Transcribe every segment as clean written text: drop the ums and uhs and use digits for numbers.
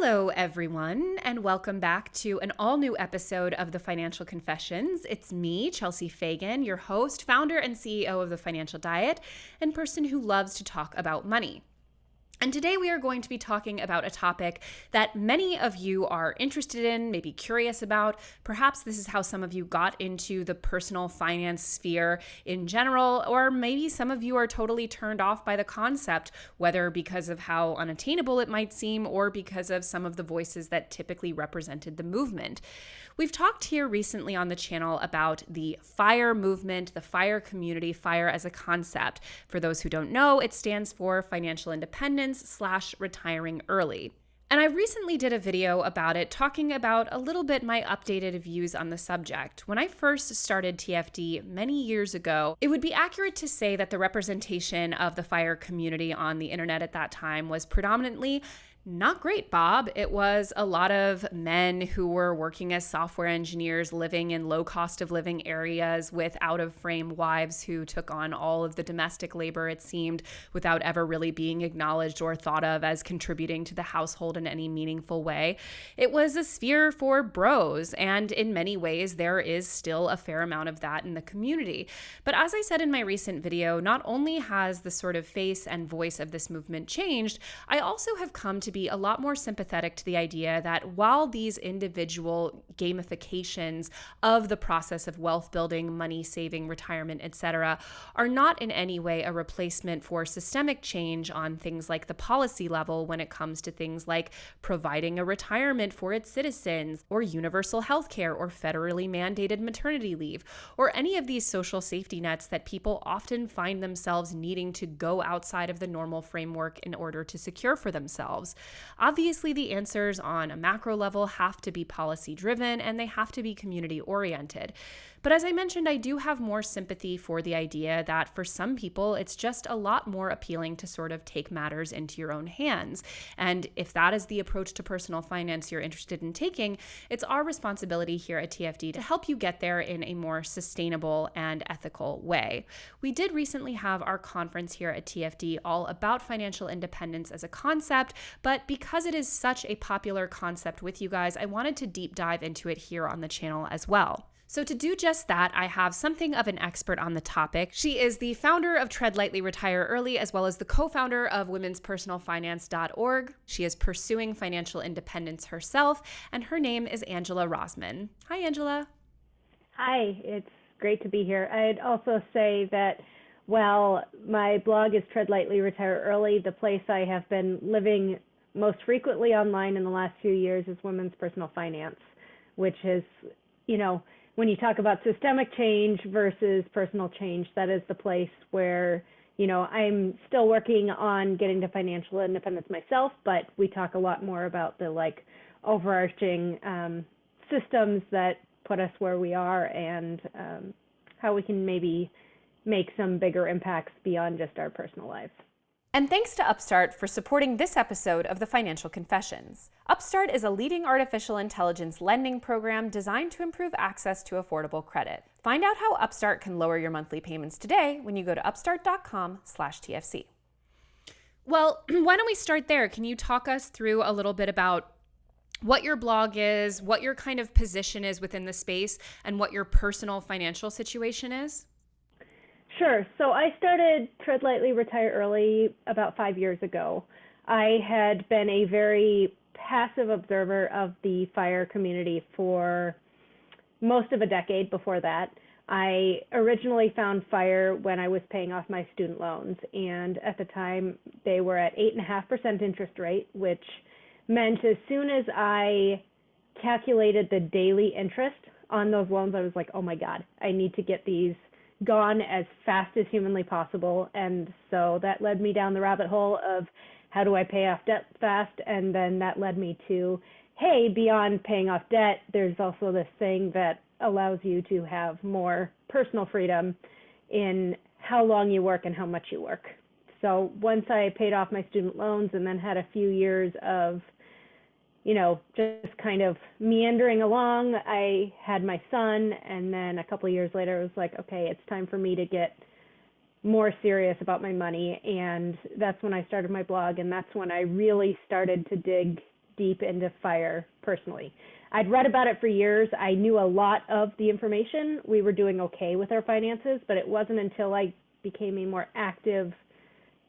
Hello, everyone, and welcome back to an all-new episode of The Financial Confessions. It's me, Chelsea Fagan, your host, founder, and CEO of The Financial Diet, and person who loves to talk about money. And today we are going to be talking about a topic that many of you are interested in, maybe curious about. Perhaps this is how some of you got into the personal finance sphere in general, or maybe some of you are totally turned off by the concept, whether because of how unattainable it might seem or because of some of the voices that typically represented the movement. We've talked here recently on the channel about the FIRE movement, the FIRE community, FIRE as a concept. For those who don't know, it stands for Financial Independence/Retiring Early. And I recently did a video about it, talking about a little bit my updated views on the subject. When I first started TFD many years ago, it would be accurate to say that the representation of the FIRE community on the internet at that time was predominantly not great, Bob. It was a lot of men who were working as software engineers, living in low cost of living areas with out-of-frame wives who took on all of the domestic labor, it seemed, without ever really being acknowledged or thought of as contributing to the household in any meaningful way. It was a sphere for bros, and in many ways, there is still a fair amount of that in the community. But as I said in my recent video, not only has the sort of face and voice of this movement changed, I also have come to be a lot more sympathetic to the idea that while these individual gamifications of the process of wealth building, money saving, retirement, etc., are not in any way a replacement for systemic change on things like the policy level when it comes to things like providing a retirement for its citizens, or universal health care, or federally mandated maternity leave, or any of these social safety nets that people often find themselves needing to go outside of the normal framework in order to secure for themselves. Obviously, the answers on a macro level have to be policy driven and they have to be community oriented. But as I mentioned, I do have more sympathy for the idea that for some people, it's just a lot more appealing to sort of take matters into your own hands. And if that is the approach to personal finance you're interested in taking, it's our responsibility here at TFD to help you get there in a more sustainable and ethical way. We did recently have our conference here at TFD all about financial independence as a concept, but because it is such a popular concept with you guys, I wanted to deep dive into it here on the channel as well. So to do just that, I have something of an expert on the topic. She is the founder of Tread Lightly, Retire Early, as well as the co-founder of womenspersonalfinance.org. She is pursuing financial independence herself, and her name is Angela Rosman. Hi, Angela. Hi, it's great to be here. I'd also say that while my blog is Tread Lightly, Retire Early, the place I have been living most frequently online in the last few years is Women's Personal Finance, which is, when you talk about systemic change versus personal change, that is the place where, I'm still working on getting to financial independence myself, but we talk a lot more about the overarching systems that put us where we are and how we can maybe make some bigger impacts beyond just our personal lives. And thanks to Upstart for supporting this episode of The Financial Confessions. Upstart is a leading artificial intelligence lending program designed to improve access to affordable credit. Find out how Upstart can lower your monthly payments today when you go to upstart.com/TFC. Well, why don't we start there? Can you talk us through a little bit about what your blog is, what your kind of position is within the space, and what your personal financial situation is? Sure. So I started Tread Lightly, Retire Early about 5 years ago. I had been a very passive observer of the FIRE community for most of a decade before that. I originally found FIRE when I was paying off my student loans, and at the time they were at 8.5% interest rate, which meant as soon as I calculated the daily interest on those loans, I was like, oh my God, I need to get these gone as fast as humanly possible. And so that led me down the rabbit hole of how do I pay off debt fast? And then that led me to, hey, beyond paying off debt, there's also this thing that allows you to have more personal freedom in how long you work and how much you work. So once I paid off my student loans and then had a few years of just kind of meandering along, I had my son, and then a couple of years later, it was like, okay, it's time for me to get more serious about my money, and that's when I started my blog, and that's when I really started to dig deep into fire personally. I'd read about it for years. I knew a lot of the information. We were doing okay with our finances, but it wasn't until I became a more active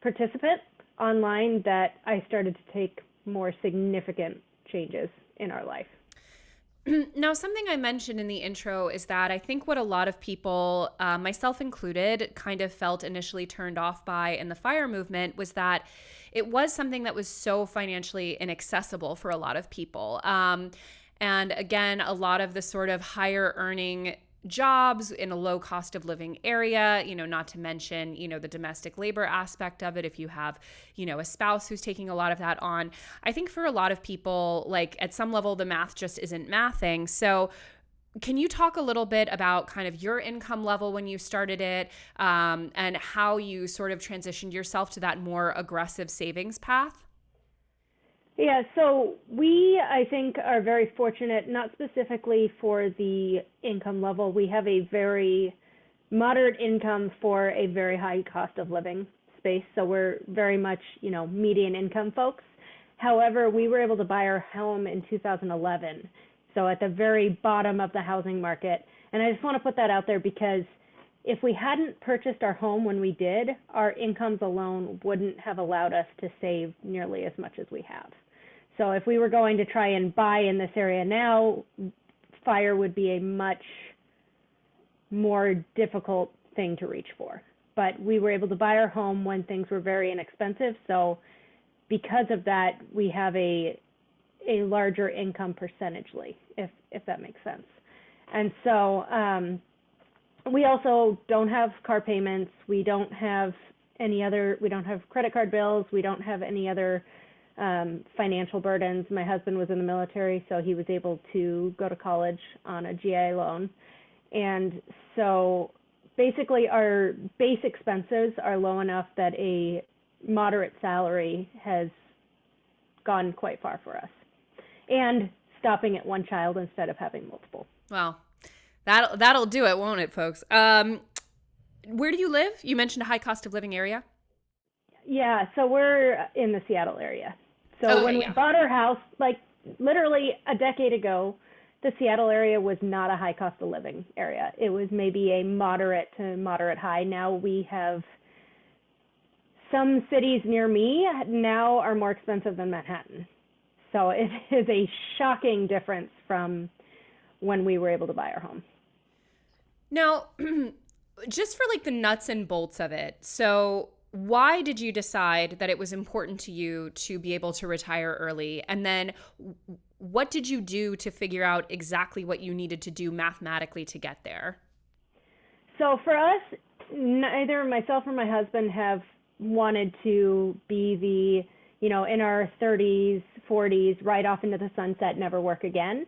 participant online that I started to take more significant changes in our life. Now, something I mentioned in the intro is that I think what a lot of people, myself included, kind of felt initially turned off by in the FIRE movement was that it was something that was so financially inaccessible for a lot of people. And again, a lot of the sort of higher earning jobs in a low cost of living area, not to mention, the domestic labor aspect of it. If you have, a spouse who's taking a lot of that on, I think for a lot of people, like at some level, the math just isn't mathing. So can you talk a little bit about kind of your income level when you started it, and how you sort of transitioned yourself to that more aggressive savings path? Yeah, so we, I think, are very fortunate, not specifically for the income level. We have a very moderate income for a very high cost of living space. So we're very much, median income folks. However, we were able to buy our home in 2011. So at the very bottom of the housing market. And I just want to put that out there because if we hadn't purchased our home when we did, our incomes alone wouldn't have allowed us to save nearly as much as we have. So if we were going to try and buy in this area now, FIRE would be a much more difficult thing to reach for. But we were able to buy our home when things were very inexpensive. So because of that, we have a larger income percentagely, if that makes sense. And so we also don't have car payments. We don't have credit card bills. We don't have any other financial burdens. My husband was in the military, so he was able to go to college on a GI loan. And so basically our base expenses are low enough that a moderate salary has gone quite far for us. And stopping at one child instead of having multiple. Well, that'll do it, won't it, folks? Where do you live? You mentioned a high cost of living area. Yeah, so we're in the Seattle area. So when we bought our house, like literally a decade ago, the Seattle area was not a high cost of living area. It was maybe a moderate to moderate high. Now we have some cities near me now are more expensive than Manhattan. So it is a shocking difference from when we were able to buy our home. Now, just for like the nuts and bolts of it. So why did you decide that it was important to you to be able to retire early? And then what did you do to figure out exactly what you needed to do mathematically to get there? So for us, neither myself or my husband have wanted to be in our 30s, 40s, right off into the sunset, never work again.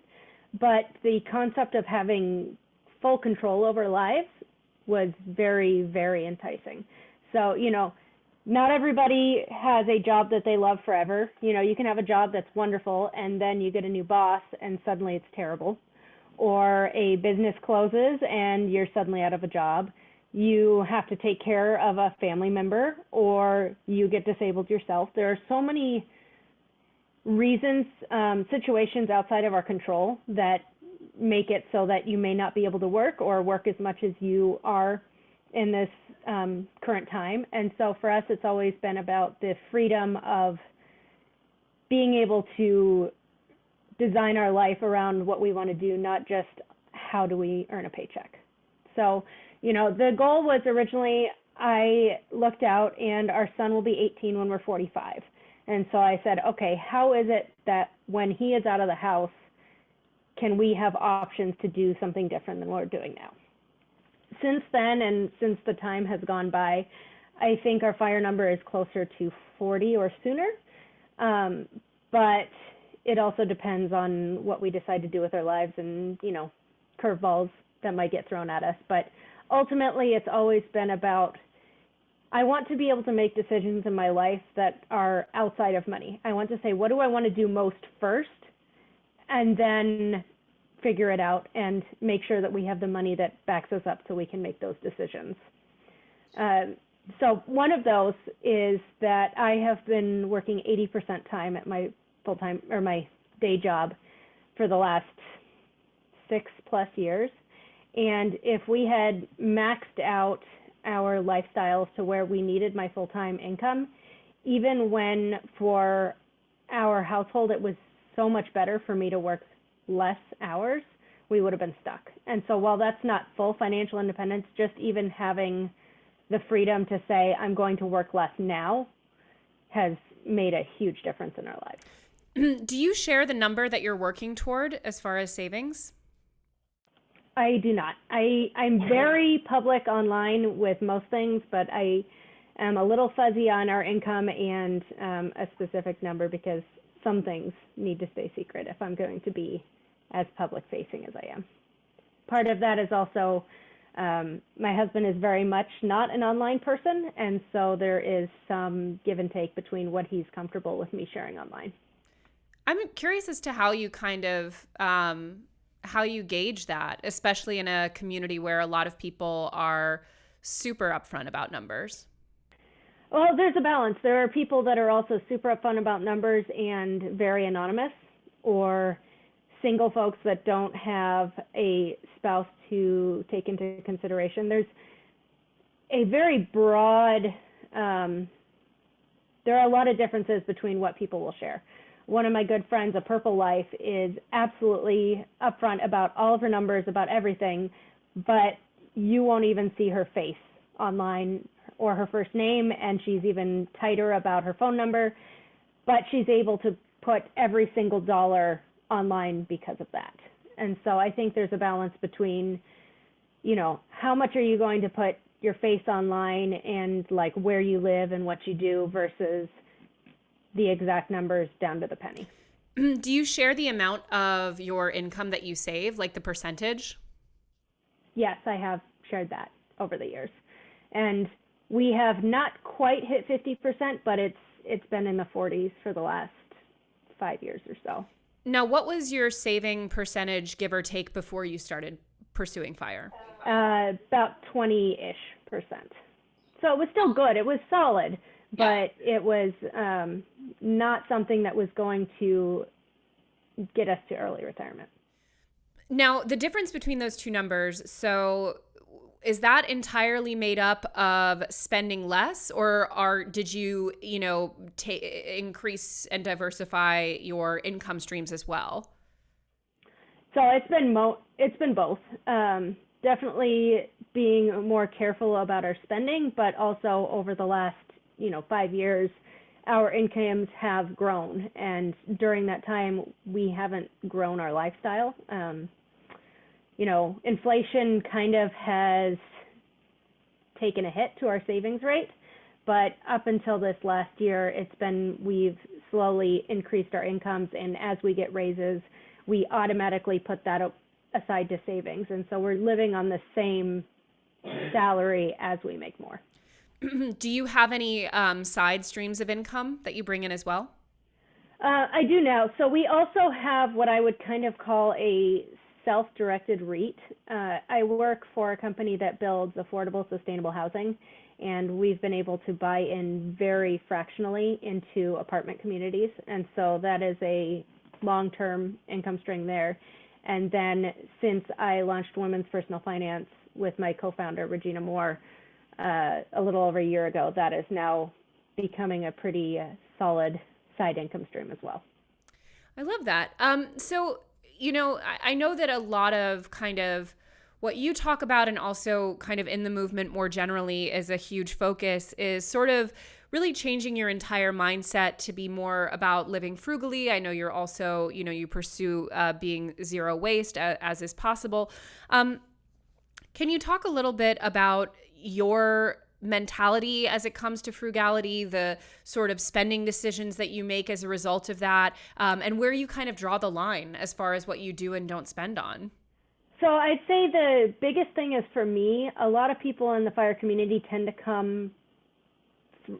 But the concept of having full control over lives was very, very enticing. So, not everybody has a job that they love forever. You can have a job that's wonderful and then you get a new boss and suddenly it's terrible. Or a business closes and you're suddenly out of a job. You have to take care of a family member or you get disabled yourself. There are so many reasons, situations outside of our control that make it so that you may not be able to work or work as much as you are in this current time. And so for us, it's always been about the freedom of being able to design our life around what we want to do, not just how do we earn a paycheck. So, the goal was originally I looked out and our son will be 18 when we're 45. And so I said, okay, how is it that when he is out of the house, can we have options to do something different than what we're doing now? Since then, and since the time has gone by, I think our FIRE number is closer to 40 or sooner. But it also depends on what we decide to do with our lives and, curveballs that might get thrown at us. But ultimately, it's always been about, I want to be able to make decisions in my life that are outside of money. I want to say, what do I want to do most first? And then figure it out and make sure that we have the money that backs us up so we can make those decisions. So one of those is that I have been working 80% time at my full-time or my day job for the last 6+ years. And if we had maxed out our lifestyles to where we needed my full-time income, even when for our household it was so much better for me to work less hours, we would have been stuck. And so while that's not full financial independence, just even having the freedom to say I'm going to work less now has made a huge difference in our lives. Do you share the number that you're working toward as far as savings? I do not. I'm very public online with most things, but I am a little fuzzy on our income and a specific number because some things need to stay secret if I'm going to be as public facing as I am. Part of that is also my husband is very much not an online person, and so there is some give and take between what he's comfortable with me sharing online. I'm curious as to how you kind of how you gauge that, especially in a community where a lot of people are super upfront about numbers. Well, there's a balance. There are people that are also super upfront about numbers and very anonymous, or single folks that don't have a spouse to take into consideration. There's a very broad, there are a lot of differences between what people will share. One of my good friends, A Purple Life, is absolutely upfront about all of her numbers, about everything, but you won't even see her face online or her first name, and she's even tighter about her phone number, but she's able to put every single dollar online because of that. And so I think there's a balance between, how much are you going to put your face online and like where you live and what you do versus the exact numbers down to the penny. Do you share the amount of your income that you save, like the percentage? Yes, I have shared that over the years. And we have not quite hit 50%, but it's been in the 40s for the last 5 years or so. Now, what was your saving percentage, give or take, before you started pursuing FIRE? About 20-ish%. So it was still good. It was solid, but it was not something that was going to get us to early retirement. Now, the difference between those two numbers, so is that entirely made up of spending less, or did you, increase and diversify your income streams as well? So it's been both. Definitely being more careful about our spending, but also over the last 5 years, our incomes have grown, and during that time, we haven't grown our lifestyle. Inflation kind of has taken a hit to our savings rate, but up until this last year, we've slowly increased our incomes, and as we get raises, we automatically put that aside to savings, and so we're living on the same salary as we make more. Do you have any side streams of income that you bring in as well? I do now. So we also have what I would kind of call a self-directed REIT. I work for a company that builds affordable, sustainable housing, and we've been able to buy in very fractionally into apartment communities. And so that is a long-term income stream there. And then since I launched Women's Personal Finance with my co-founder, Regina Moore, a little over a year ago, that is now becoming a pretty solid side income stream as well. I love that. So, I know that a lot of kind of what you talk about, and also kind of in the movement more generally, is a huge focus is sort of really changing your entire mindset to be more about living frugally. I know you're also, you pursue being zero waste as is possible. Can you talk a little bit about your mentality as it comes to frugality, the sort of spending decisions that you make as a result of that, and where you kind of draw the line as far as what you do and don't spend on? So I'd say the biggest thing is, for me, a lot of people in the FIRE community tend to come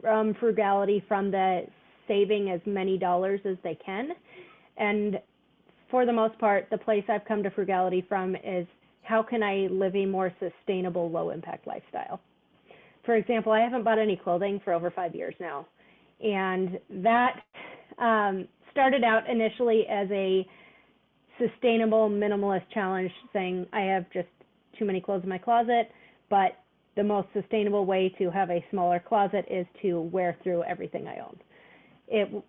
from frugality from the saving as many dollars as they can. And for the most part, the place I've come to frugality from is, how can I live a more sustainable, low-impact lifestyle? For example, I haven't bought any clothing for over 5 years now. And that started out initially as a sustainable minimalist challenge, saying I have just too many clothes in my closet, but the most sustainable way to have a smaller closet is to wear through everything I own. It,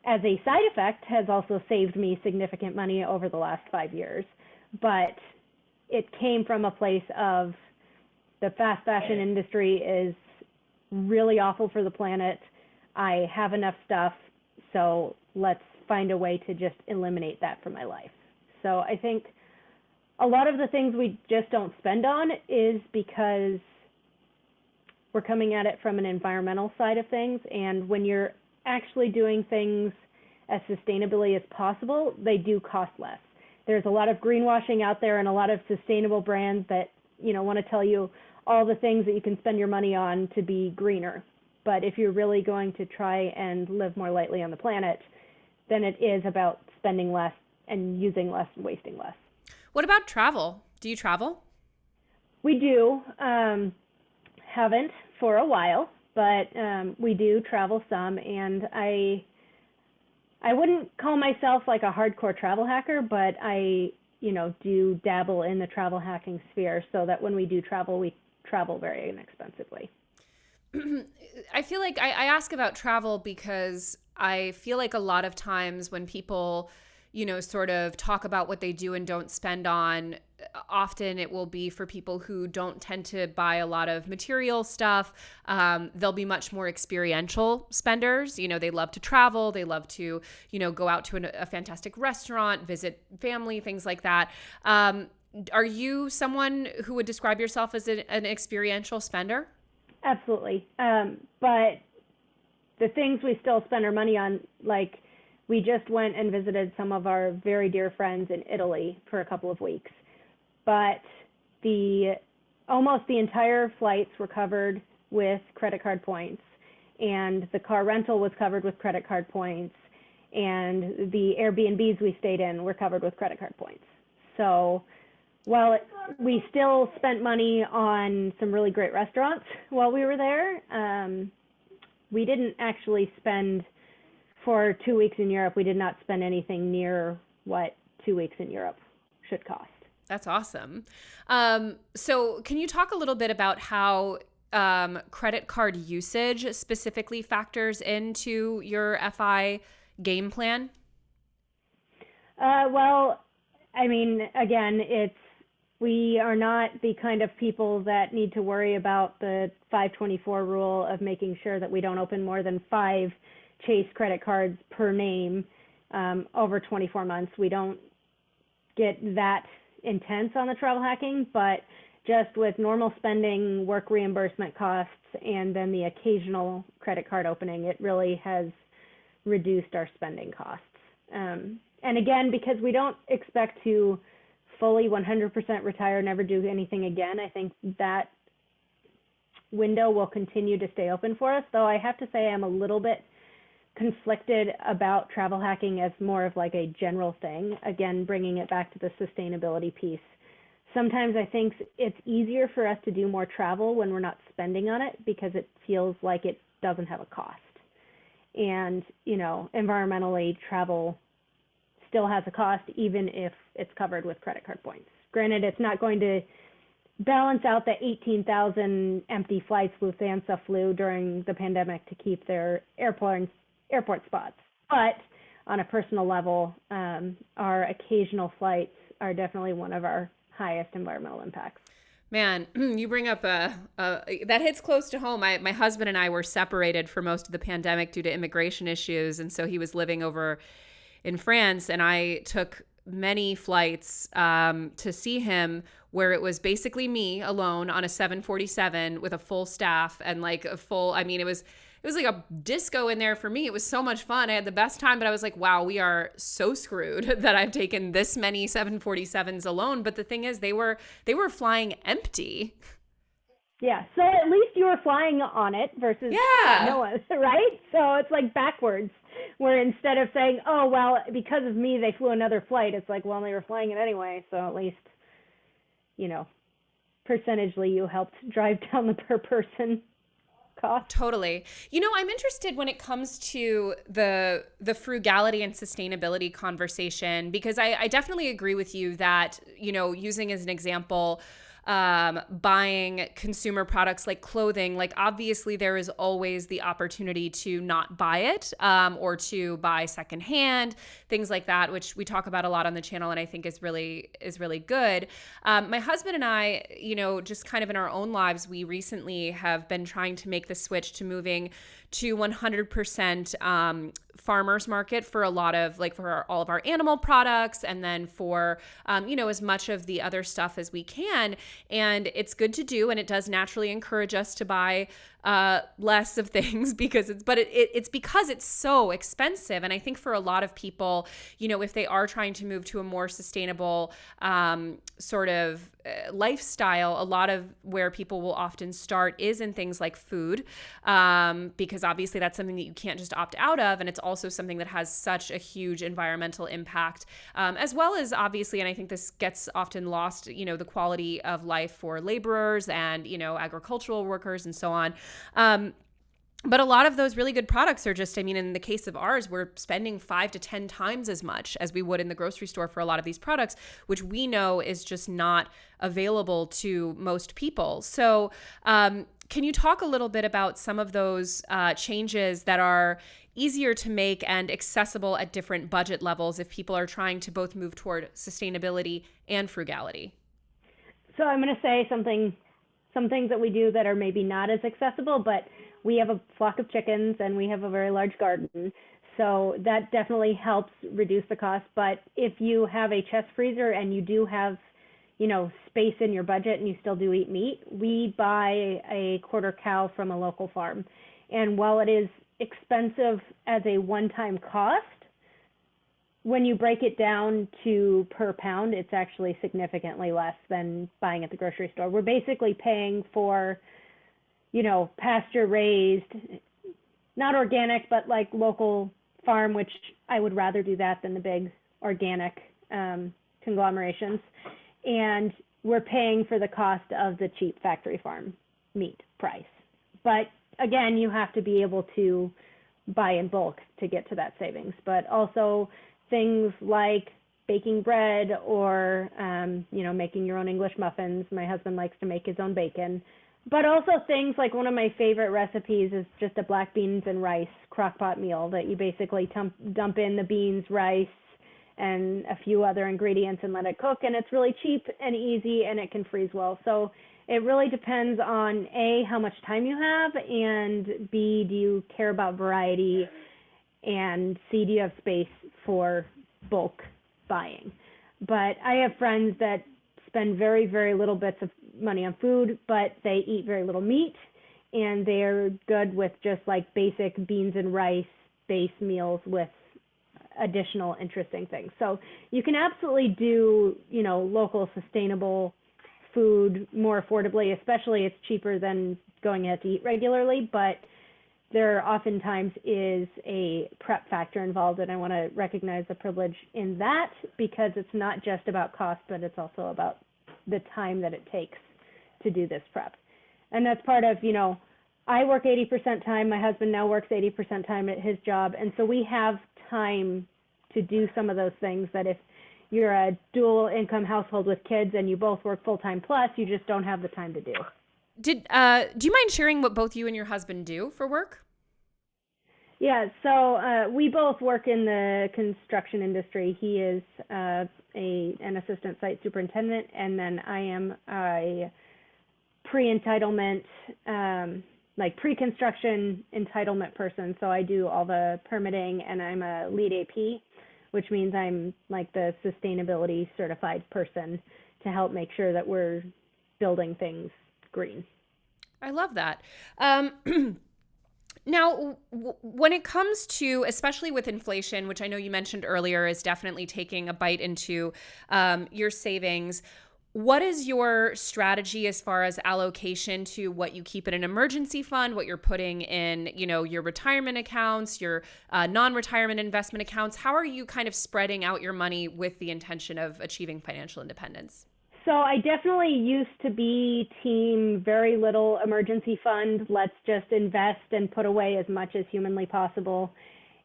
as a side effect, has also saved me significant money over the last 5 years, but it came from a place of the fast fashion industry is really awful for the planet. I have enough stuff, so let's find a way to just eliminate that from my life. So I think a lot of the things we just don't spend on is because we're coming at it from an environmental side of things, and when you're actually doing things as sustainably as possible, they do cost less. There's a lot of greenwashing out there and a lot of sustainable brands that, want to tell you all the things that you can spend your money on to be greener. But if you're really going to try and live more lightly on the planet, then it is about spending less and using less and wasting less. What about travel? Do you travel? We do. Haven't for a while, but we do travel some, and I wouldn't call myself like a hardcore travel hacker, but I, do dabble in the travel hacking sphere so that when we do travel, we travel very inexpensively. I feel like I ask about travel because I feel like a lot of times when people, sort of talk about what they do and don't spend on, often it will be for people who don't tend to buy a lot of material stuff. They'll be much more experiential spenders. They love to travel. They love to, go out to a fantastic restaurant, visit family, things like that. Are you someone who would describe yourself as an experiential spender? Absolutely. But the things we still spend our money on, like we just went and visited some of our very dear friends in Italy for a couple of weeks. But almost the entire flights were covered with credit card points, and the car rental was covered with credit card points, and the Airbnbs we stayed in were covered with credit card points. So while we still spent money on some really great restaurants while we were there, we didn't actually spend, for 2 weeks in Europe, we did not spend anything near what 2 weeks in Europe should cost. That's awesome. So can you talk a little bit about how credit card usage specifically factors into your FI game plan? Well, I mean, again, we are not the kind of people that need to worry about the 524 rule of making sure that we don't open more than 5 Chase credit cards per name over 24 months. We don't get that intense on the travel hacking, but just with normal spending, work reimbursement costs, and then the occasional credit card opening, it really has reduced our spending costs. And again, because we don't expect to fully 100% retire, never do anything again, I think that window will continue to stay open for us, though I have to say I'm a little bit conflicted about travel hacking as more of like a general thing. Again, bringing it back to the sustainability piece. Sometimes I think it's easier for us to do more travel when we're not spending on it because it feels like it doesn't have a cost. And, environmentally, travel still has a cost even if it's covered with credit card points. Granted, it's not going to balance out the 18,000 empty flights Lufthansa flew during the pandemic to keep their airport spots. But on a personal level, our occasional flights are definitely one of our highest environmental impacts. Man, you bring up that hits close to home. My husband and I were separated for most of the pandemic due to immigration issues. And so he was living over in France, and I took many flights to see him where it was basically me alone on a 747 with a full staff and like a full, it was like a disco in there for me. It was so much fun. I had the best time, but I was like, wow, we are so screwed that I've taken this many 747s alone. But the thing is, they were flying empty. Yeah. So at least you were flying on it versus no one, right? So it's like backwards, where instead of saying, oh, well, because of me, they flew another flight. It's like, well, they were flying it anyway. So at least, percentagely you helped drive down the per person. cost. Totally. I'm interested when it comes to the frugality and sustainability conversation, because I definitely agree with you that, using as an example, buying consumer products like clothing, like obviously there is always the opportunity to not buy it, or to buy secondhand, things like that, which we talk about a lot on the channel, and I think is really good. My husband and I, just kind of in our own lives, we recently have been trying to make the switch to moving to 100% farmers market for a lot of, like, for all of our animal products, and then for as much of the other stuff as we can. And it's good to do, and it does naturally encourage us to buy less of things because it's because it's so expensive. And I think for a lot of people, if they are trying to move to a more sustainable sort of lifestyle, a lot of where people will often start is in things like food, because obviously that's something that you can't just opt out of. And it's also something that has such a huge environmental impact, as well as obviously, and I think this gets often lost, the quality of life for laborers and, agricultural workers and so on. But a lot of those really good products are just, in the case of ours, we're spending 5 to 10 times as much as we would in the grocery store for a lot of these products, which we know is just not available to most people. So can you talk a little bit about some of those changes that are easier to make and accessible at different budget levels if people are trying to both move toward sustainability and frugality? So I'm going to say some things that we do that are maybe not as accessible, but we have a flock of chickens and we have a very large garden. So that definitely helps reduce the cost. But if you have a chest freezer and you do have, space in your budget and you still do eat meat, we buy a quarter cow from a local farm. And while it is expensive as a one-time cost, when you break it down to per pound, it's actually significantly less than buying at the grocery store. We're basically paying for, pasture raised, not organic, but like local farm, which I would rather do that than the big organic conglomerations. And we're paying for the cost of the cheap factory farm meat price. But again, you have to be able to buy in bulk to get to that savings. But also things like baking bread or, making your own English muffins. My husband likes to make his own bacon. But also things like, one of my favorite recipes is just a black beans and rice crock-pot meal that you basically dump in the beans, rice, and a few other ingredients and let it cook. And it's really cheap and easy, and it can freeze well. So it really depends on A, how much time you have, and B, do you care about variety, and C, do you have space for bulk buying. But I have friends that spend very, very little bits of money on food, but they eat very little meat, and they're good with just like basic beans and rice base meals with additional interesting things. So you can absolutely do, local sustainable food more affordably, especially it's cheaper than going out to eat regularly, but there oftentimes is a prep factor involved, and I want to recognize the privilege in that, because it's not just about cost, but it's also about the time that it takes to do this prep. And that's part of, I work 80% time, my husband now works 80% time at his job, and so we have time to do some of those things that if you're a dual income household with kids and you both work full-time plus, you just don't have the time to do. Do you mind sharing what both you and your husband do for work? Yeah, so we both work in the construction industry. He is an assistant site superintendent, and then I am a pre-entitlement, like pre-construction entitlement person. So I do all the permitting, and I'm a lead AP, which means I'm like the sustainability certified person to help make sure that we're building things green. I love that. Now, when it comes to, especially with inflation, which I know you mentioned earlier is definitely taking a bite into your savings, what is your strategy as far as allocation to what you keep in an emergency fund, what you're putting in, your retirement accounts, your non-retirement investment accounts? How are you kind of spreading out your money with the intention of achieving financial independence? So I definitely used to be team very little emergency fund. Let's just invest and put away as much as humanly possible.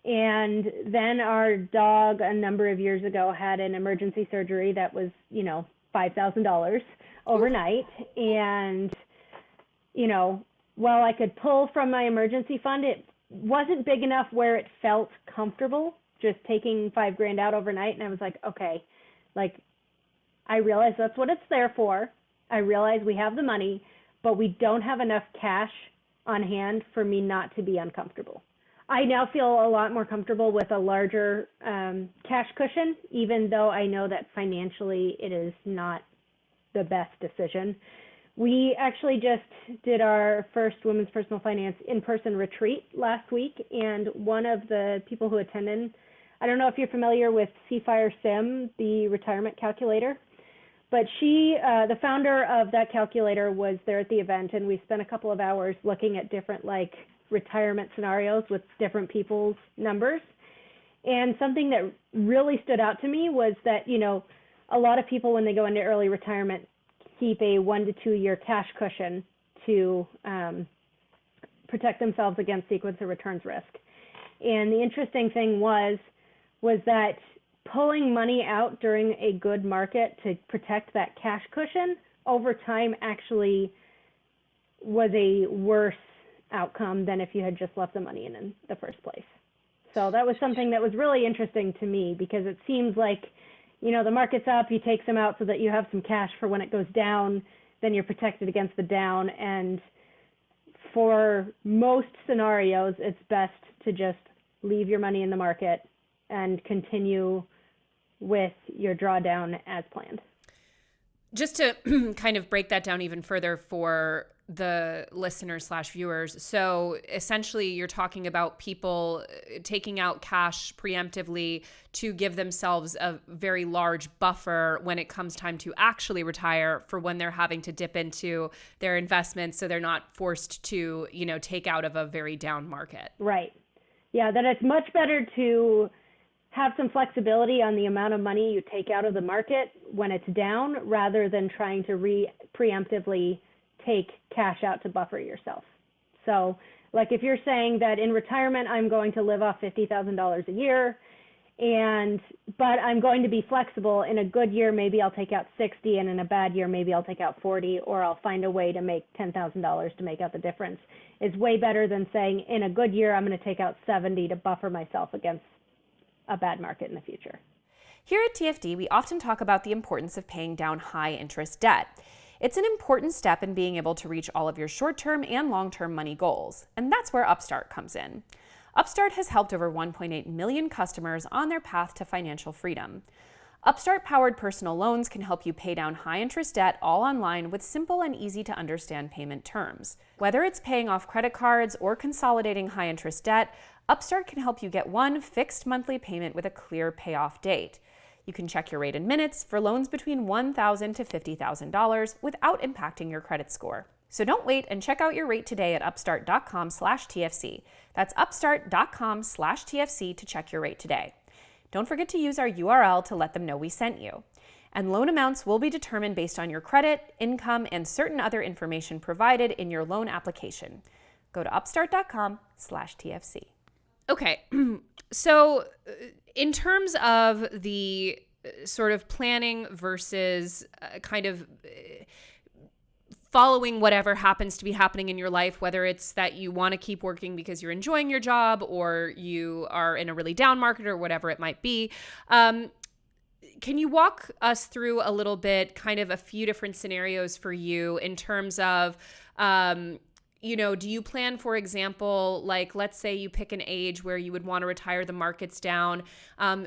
And then our dog a number of years ago had an emergency surgery that was, $5,000 overnight. And, while I could pull from my emergency fund, it wasn't big enough where it felt comfortable just taking $5,000 out overnight. And I was like, okay, I realize that's what it's there for. I realize we have the money, but we don't have enough cash on hand for me not to be uncomfortable. I now feel a lot more comfortable with a larger cash cushion, even though I know that financially it is not the best decision. We actually just did our first Women's Personal Finance in-person retreat last week, and one of the people who attended, I don't know if you're familiar with CFIRE Sim, the retirement calculator, but she, the founder of that calculator, was there at the event, and we spent a couple of hours looking at different retirement scenarios with different people's numbers. And something that really stood out to me was that, a lot of people when they go into early retirement keep a 1 to 2 year cash cushion to protect themselves against sequence of returns risk. And the interesting thing was that pulling money out during a good market to protect that cash cushion over time actually was a worse outcome than if you had just left the money in the first place. So that was something that was really interesting to me, because it seems like, the market's up, you take some out so that you have some cash for when it goes down, then you're protected against the down. And for most scenarios, it's best to just leave your money in the market and continue with your drawdown as planned. Just to kind of break that down even further for the listeners/viewers. So essentially you're talking about people taking out cash preemptively to give themselves a very large buffer when it comes time to actually retire, for when they're having to dip into their investments so they're not forced to, take out of a very down market. Right. Yeah, that it's much better to have some flexibility on the amount of money you take out of the market when it's down, rather than trying to preemptively take cash out to buffer yourself. So if you're saying that in retirement, I'm going to live off $50,000 a year, but I'm going to be flexible. In a good year, maybe I'll take out 60, and in a bad year, maybe I'll take out 40, or I'll find a way to make $10,000 to make out the difference. It's way better than saying in a good year, I'm going to take out 70 to buffer myself against a bad market in the future. Here at TFD, we often talk about the importance of paying down high interest debt. It's an important step in being able to reach all of your short-term and long-term money goals, and that's where Upstart comes in. Upstart has helped over 1.8 million customers on their path to financial freedom. Upstart-powered personal loans can help you pay down high-interest debt all online with simple and easy-to-understand payment terms. Whether it's paying off credit cards or consolidating high-interest debt, Upstart can help you get one fixed monthly payment with a clear payoff date. You can check your rate in minutes for loans between $1,000 to $50,000 without impacting your credit score. So don't wait and check out your rate today at upstart.com/TFC. That's upstart.com/TFC to check your rate today. Don't forget to use our URL to let them know we sent you. And loan amounts will be determined based on your credit, income, and certain other information provided in your loan application. Go to upstart.com/TFC. Okay, so in terms of the sort of planning versus kind of following whatever happens to be happening in your life, whether it's that you want to keep working because you're enjoying your job, or you are in a really down market, or whatever it might be, can you walk us through a little bit, kind of a few different scenarios for you in terms of do you plan, for example, let's say you pick an age where you would want to retire, the market's down.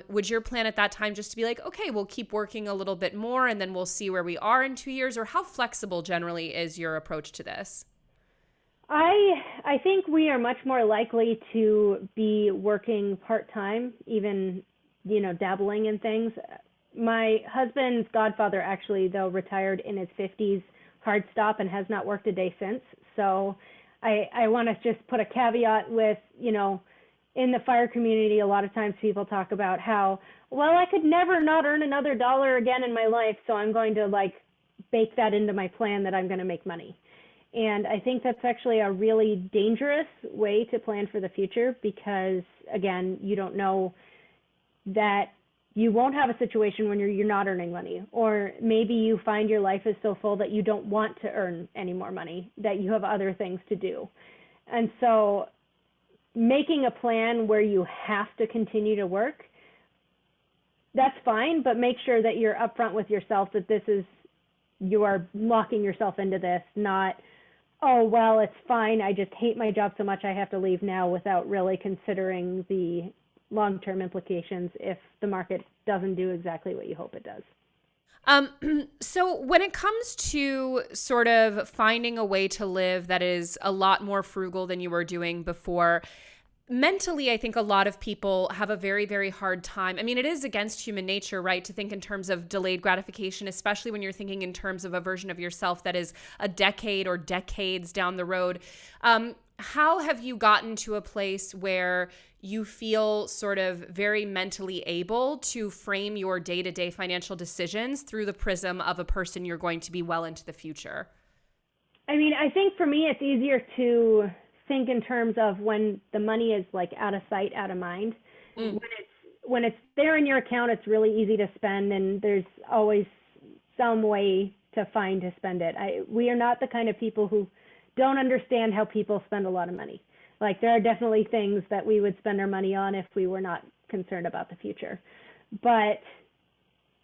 Would your plan at that time just to be okay, we'll keep working a little bit more and then we'll see where we are in 2 years? Or how flexible generally is your approach to this? I think we are much more likely to be working part-time, even, dabbling in things. My husband's godfather actually, though, retired in his 50s, hard stop, and has not worked a day since. So I want to just put a caveat with, in the fire community, a lot of times people talk about how, well, I could never not earn another dollar again in my life, so I'm going to bake that into my plan that I'm going to make money. And I think that's actually a really dangerous way to plan for the future because, again, you don't know that you won't have a situation when you're not earning money, or maybe you find your life is so full that you don't want to earn any more money, that you have other things to do. And so making a plan where you have to continue to work, that's fine, but make sure that you're upfront with yourself that you are locking yourself into this, not, oh, well, it's fine, I just hate my job so much I have to leave now, without really considering the long-term implications if the market doesn't do exactly what you hope it does. So when it comes to sort of finding a way to live that is a lot more frugal than you were doing before, mentally, I think a lot of people have a very, very hard time. I mean, it is against human nature, right, to think in terms of delayed gratification, especially when you're thinking in terms of a version of yourself that is a decade or decades down the road. How have you gotten to a place where you feel sort of very mentally able to frame your day-to-day financial decisions through the prism of a person you're going to be well into the future? I mean, I think for me, it's easier to think in terms of when the money is like out of sight, out of mind. When it's there in your account, it's really easy to spend, and there's always some way to find to spend it. We are not the kind of people who don't understand how people spend a lot of money. Like, there are definitely things that we would spend our money on if we were not concerned about the future. But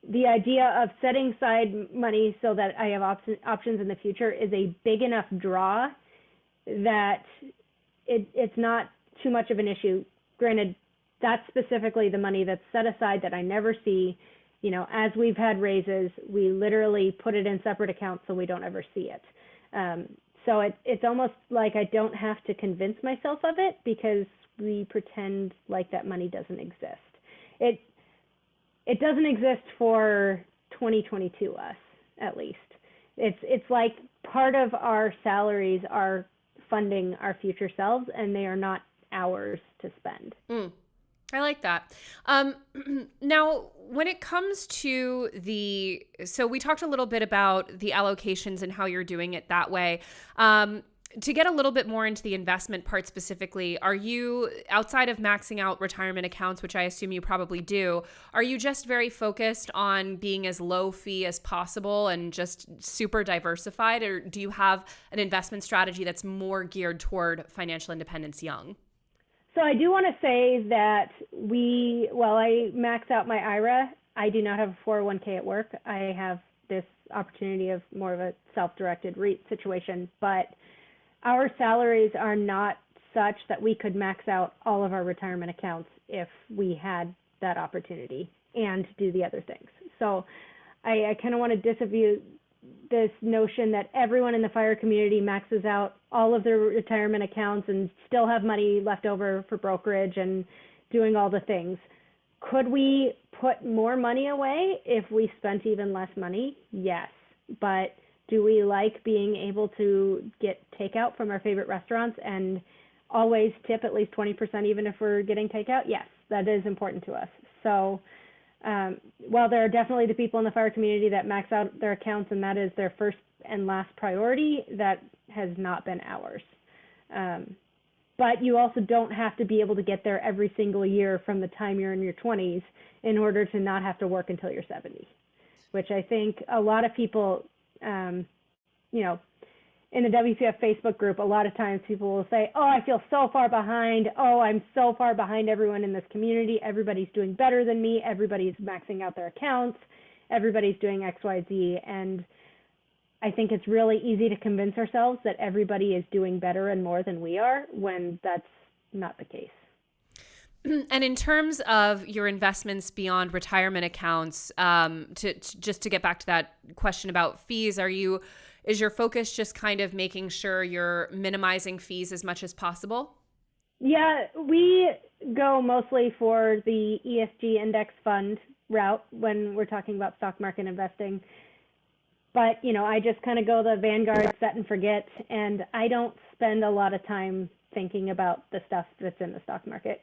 the idea of setting aside money so that I have options in the future is a big enough draw that it's not too much of an issue. Granted, that's specifically the money that's set aside that I never see. You know, as we've had raises, we literally put it in separate accounts so we don't ever see it. So it's almost like I don't have to convince myself of it because we pretend like that money doesn't exist. It doesn't exist for 2022 us, at least. It's like part of our salaries are funding our future selves, and they are not ours to spend. I like that. Now, when it comes to so we talked a little bit about the allocations and how you're doing it that way. To get a little bit more into the investment part specifically, are you, outside of maxing out retirement accounts, which I assume you probably do, are you just very focused on being as low fee as possible and just super diversified? Or do you have an investment strategy that's more geared toward financial independence young? So I do want to say that while I max out my IRA, I do not have a 401k at work. I have this opportunity of more of a self-directed REIT situation, but our salaries are not such that we could max out all of our retirement accounts if we had that opportunity and do the other things. So I kind of want to disavow this notion that everyone in the fire community maxes out all of their retirement accounts and still have money left over for brokerage and doing all the things. Could we put more money away if we spent even less money? Yes. But do we like being able to get takeout from our favorite restaurants and always tip at least 20% even if we're getting takeout? Yes, that is important to us. So while there are definitely the people in the fire community that max out their accounts and that is their first and last priority, that has not been ours. But you also don't have to be able to get there every single year from the time you're in your 20s in order to not have to work until you're 70, which I think a lot of people, in the WCF Facebook group, a lot of times people will say, oh, I feel so far behind. Oh, I'm so far behind everyone in this community. Everybody's doing better than me. Everybody's maxing out their accounts. Everybody's doing X, Y, Z. And I think it's really easy to convince ourselves that everybody is doing better and more than we are when that's not the case. And in terms of your investments beyond retirement accounts, just to get back to that question about fees, is your focus just kind of making sure you're minimizing fees as much as possible? Yeah, we go mostly for the ESG index fund route when we're talking about stock market investing. But, I just kind of go the Vanguard set and forget, and I don't spend a lot of time thinking about the stuff that's in the stock market.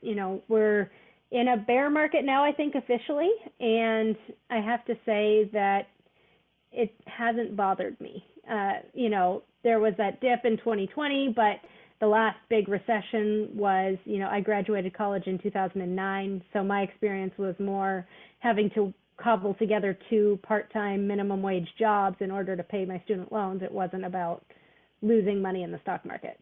We're in a bear market now, I think, officially, and I have to say that it hasn't bothered me. There was that dip in 2020, but the last big recession was, I graduated college in 2009. So my experience was more having to cobble together 2 part-time minimum wage jobs in order to pay my student loans. It wasn't about losing money in the stock market.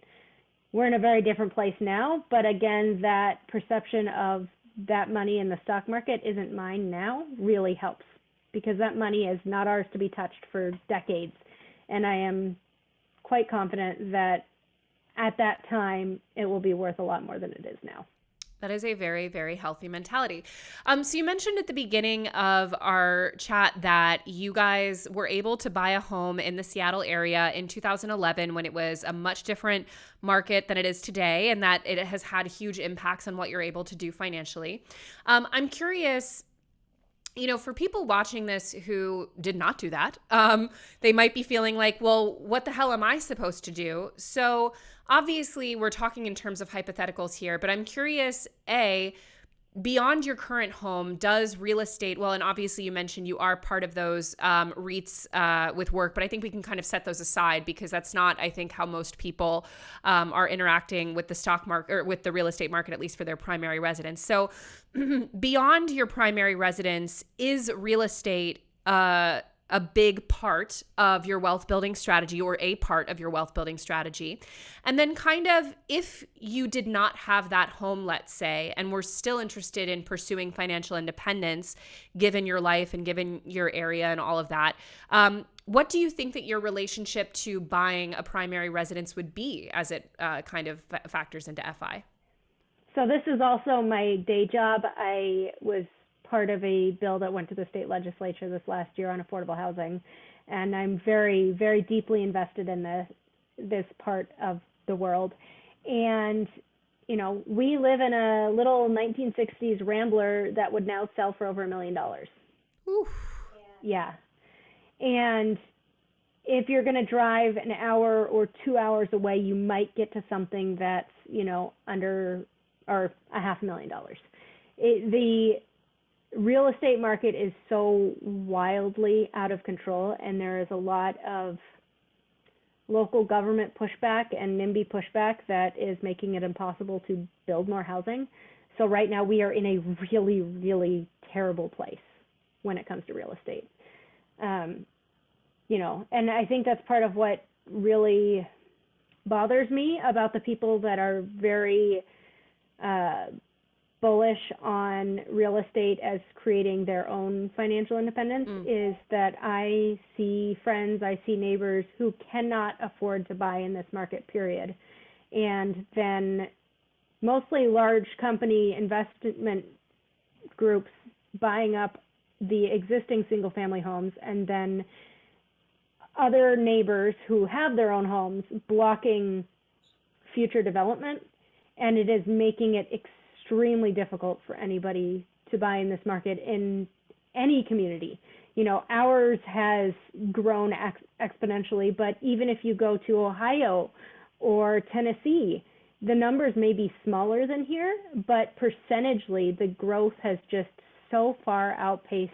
We're in a very different place now, but again, that perception of that money in the stock market isn't mine now really helps, because that money is not ours to be touched for decades. And I am quite confident that at that time, it will be worth a lot more than it is now. That is a very, very healthy mentality. So you mentioned at the beginning of our chat that you guys were able to buy a home in the Seattle area in 2011 when it was a much different market than it is today, and that it has had huge impacts on what you're able to do financially. I'm curious, for people watching this who did not do that, they might be feeling like, well, what the hell am I supposed to do? So obviously we're talking in terms of hypotheticals here, but I'm curious, beyond your current home, does real estate, well, and obviously you mentioned you are part of those REITs with work, but I think we can kind of set those aside because that's not, I think, how most people are interacting with the stock market or with the real estate market, at least for their primary residence. So beyond your primary residence, is real estate a big part of your wealth building strategy, or a part of your wealth building strategy? And then kind of, if you did not have that home, let's say, and were still interested in pursuing financial independence, given your life and given your area and all of that, what do you think that your relationship to buying a primary residence would be as it kind of factors into FI? So this is also my day job. I was part of a bill that went to the state legislature this last year on affordable housing, and I'm very, very deeply invested in this part of the world. And we live in a little 1960s Rambler that would now sell for over $1 million. Oof. Yeah. And if you're going to drive an hour or 2 hours away, you might get to something that's under or $500,000. The real estate market is so wildly out of control, and there is a lot of local government pushback and NIMBY pushback that is making it impossible to build more housing. So right now we are in a really, really terrible place when it comes to real estate. And I think that's part of what really bothers me about the people that are very bullish on real estate as creating their own financial independence is that I see friends, I see neighbors who cannot afford to buy in this market, period. And then mostly large company investment groups buying up the existing single family homes, and then other neighbors who have their own homes blocking future development. And it is making it extremely difficult for anybody to buy in this market in any community. Ours has grown exponentially, but even if you go to Ohio or Tennessee, the numbers may be smaller than here, but percentage-ly, the growth has just so far outpaced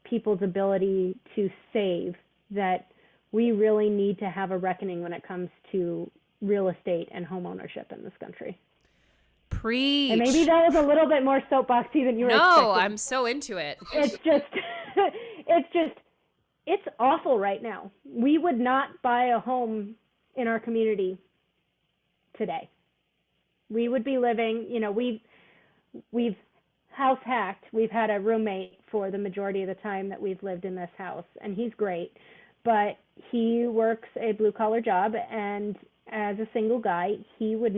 people's ability to save that we really need to have a reckoning when it comes to real estate and home ownership in this country. Preach. And maybe that was a little bit more soapboxy than you were expecting. No, I'm so into it. It's awful right now. We would not buy a home in our community today. We would be living, we've house hacked. We've had a roommate for the majority of the time that we've lived in this house, and he's great, but he works a blue collar job, and as a single guy, he would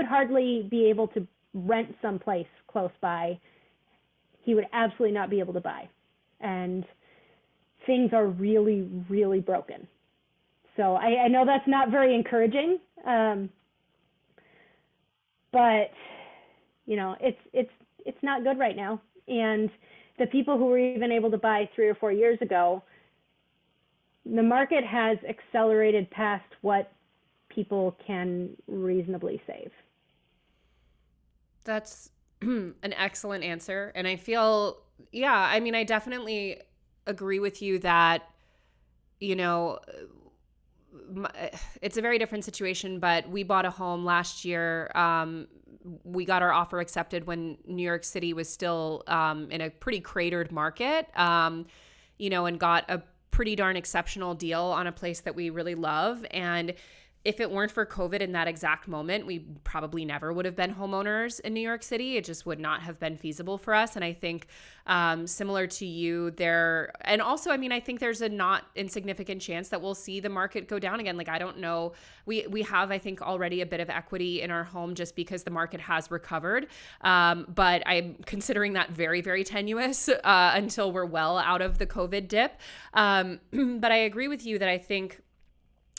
hardly be able to rent someplace close by. He would absolutely not be able to buy. And things are really, really broken. So I know that's not very encouraging, but it's not good right now. And the people who were even able to buy 3 or 4 years ago, the market has accelerated past what people can reasonably save. That's an excellent answer. And I feel, I definitely agree with you that, you know, it's a very different situation, but we bought a home last year. We got our offer accepted when New York City was still in a pretty cratered market, and got a pretty darn exceptional deal on a place that we really love. And if it weren't for COVID in that exact moment, we probably never would have been homeowners in New York City. It just would not have been feasible for us. And I think similar to you there, and also, I think there's a not insignificant chance that we'll see the market go down again. Like, I don't know. We have, I think, already a bit of equity in our home just because the market has recovered. But I'm considering that very, very tenuous until we're well out of the COVID dip. But I agree with you that I think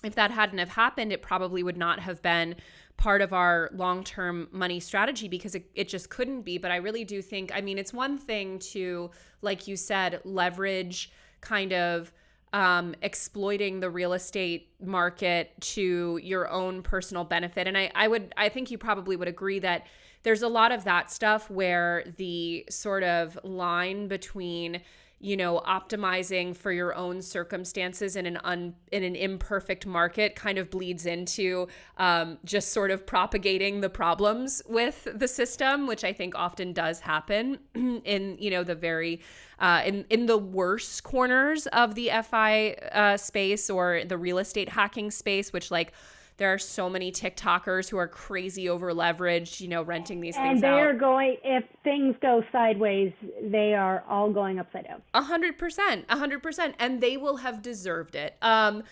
if that hadn't have happened, it probably would not have been part of our long-term money strategy because it just couldn't be. But I really do think, it's one thing to, like you said, leverage kind of exploiting the real estate market to your own personal benefit. And I think you probably would agree that there's a lot of that stuff where the sort of line between optimizing for your own circumstances in an imperfect market kind of bleeds into just sort of propagating the problems with the system, which I think often does happen in the very in the worst corners of the FI space or the real estate hacking space, which there are so many TikTokers who are crazy over leveraged, renting these things out. And they are going, if things go sideways, they are all going upside down. 100%. And they will have deserved it. But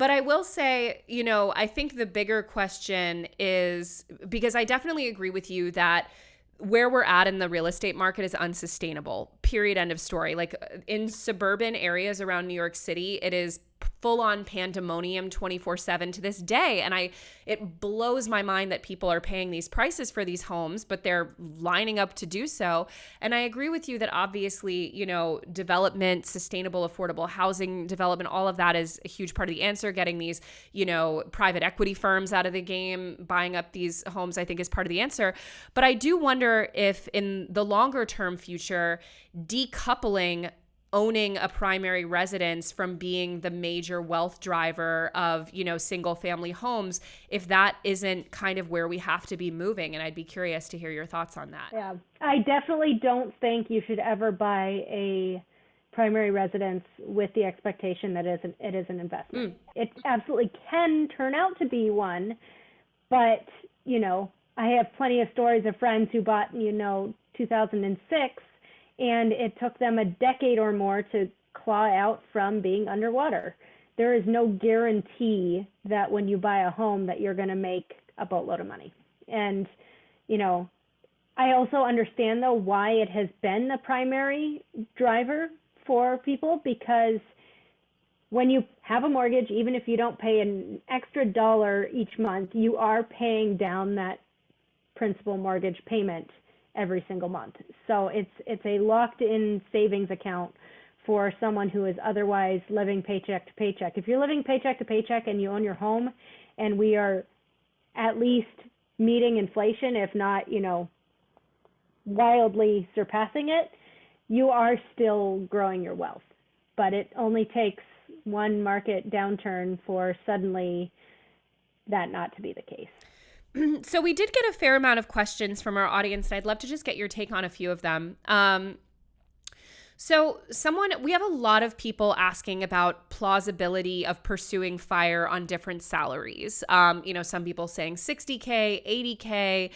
I will say, I think the bigger question is, because I definitely agree with you that where we're at in the real estate market is unsustainable, period, end of story. Like in suburban areas around New York City, it is full-on pandemonium 24/7 to this day. And it blows my mind that people are paying these prices for these homes, but they're lining up to do so. And I agree with you that obviously, development, sustainable, affordable housing development, all of that is a huge part of the answer. Getting these, private equity firms out of the game, buying up these homes, I think is part of the answer. But I do wonder if in the longer term future, decoupling owning a primary residence from being the major wealth driver of, single family homes, if that isn't kind of where we have to be moving. And I'd be curious to hear your thoughts on that. Yeah, I definitely don't think you should ever buy a primary residence with the expectation that it is an investment. It absolutely can turn out to be one, but, I have plenty of stories of friends who bought, 2006, and it took them a decade or more to claw out from being underwater. There is no guarantee that when you buy a home that you're going to make a boatload of money. And, I also understand, though, why it has been the primary driver for people, because when you have a mortgage, even if you don't pay an extra dollar each month, you are paying down that principal mortgage payment every single month. So it's a locked-in savings account for someone who is otherwise living paycheck to paycheck. If you're living paycheck to paycheck and you own your home, and we are at least meeting inflation, if not, wildly surpassing it, you are still growing your wealth. But it only takes one market downturn for suddenly that not to be the case. So we did get a fair amount of questions from our audience, and I'd love to just get your take on a few of them. We have a lot of people asking about plausibility of pursuing FIRE on different salaries. Some people saying 60K, 80K,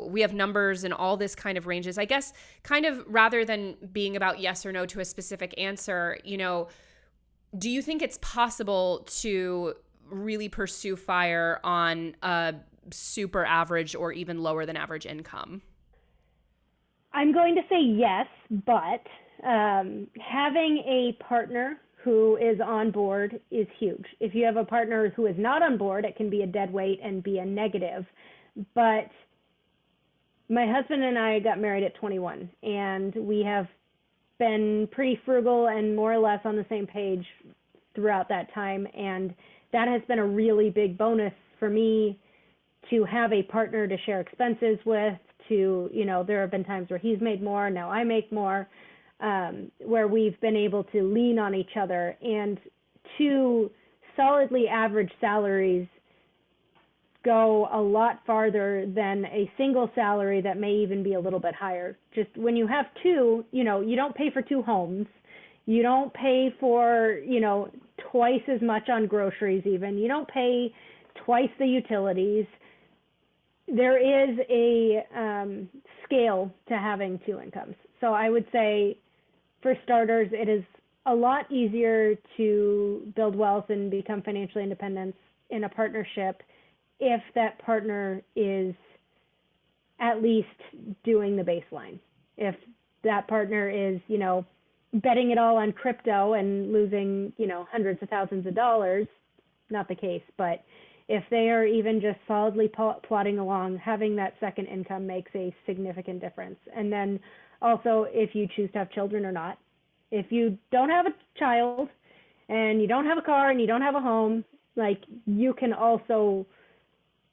we have numbers in all this kind of ranges. I guess kind of rather than being about yes or no to a specific answer, do you think it's possible to really pursue FIRE on a super average or even lower than average income? I'm going to say yes, but having a partner who is on board is huge. If you have a partner who is not on board, it can be a dead weight and be a negative. But my husband and I got married at 21, and we have been pretty frugal and more or less on the same page throughout that time. And that has been a really big bonus for me to have a partner to share expenses with, there have been times where he's made more, now I make more. where we've been able to lean on each other, and two solidly average salaries go a lot farther than a single salary that may even be a little bit higher. Just when you have two, you don't pay for two homes. You don't pay for, twice as much on groceries even. You don't pay twice the utilities. There is a scale to having two incomes. So I would say, for starters, it is a lot easier to build wealth and become financially independent in a partnership if that partner is at least doing the baseline. If that partner is, betting it all on crypto and losing, hundreds of thousands of dollars, not the case, but if they are even just solidly plodding along, having that second income makes a significant difference. And then also, if you choose to have children or not. If you don't have a child and you don't have a car and you don't have a home, you can also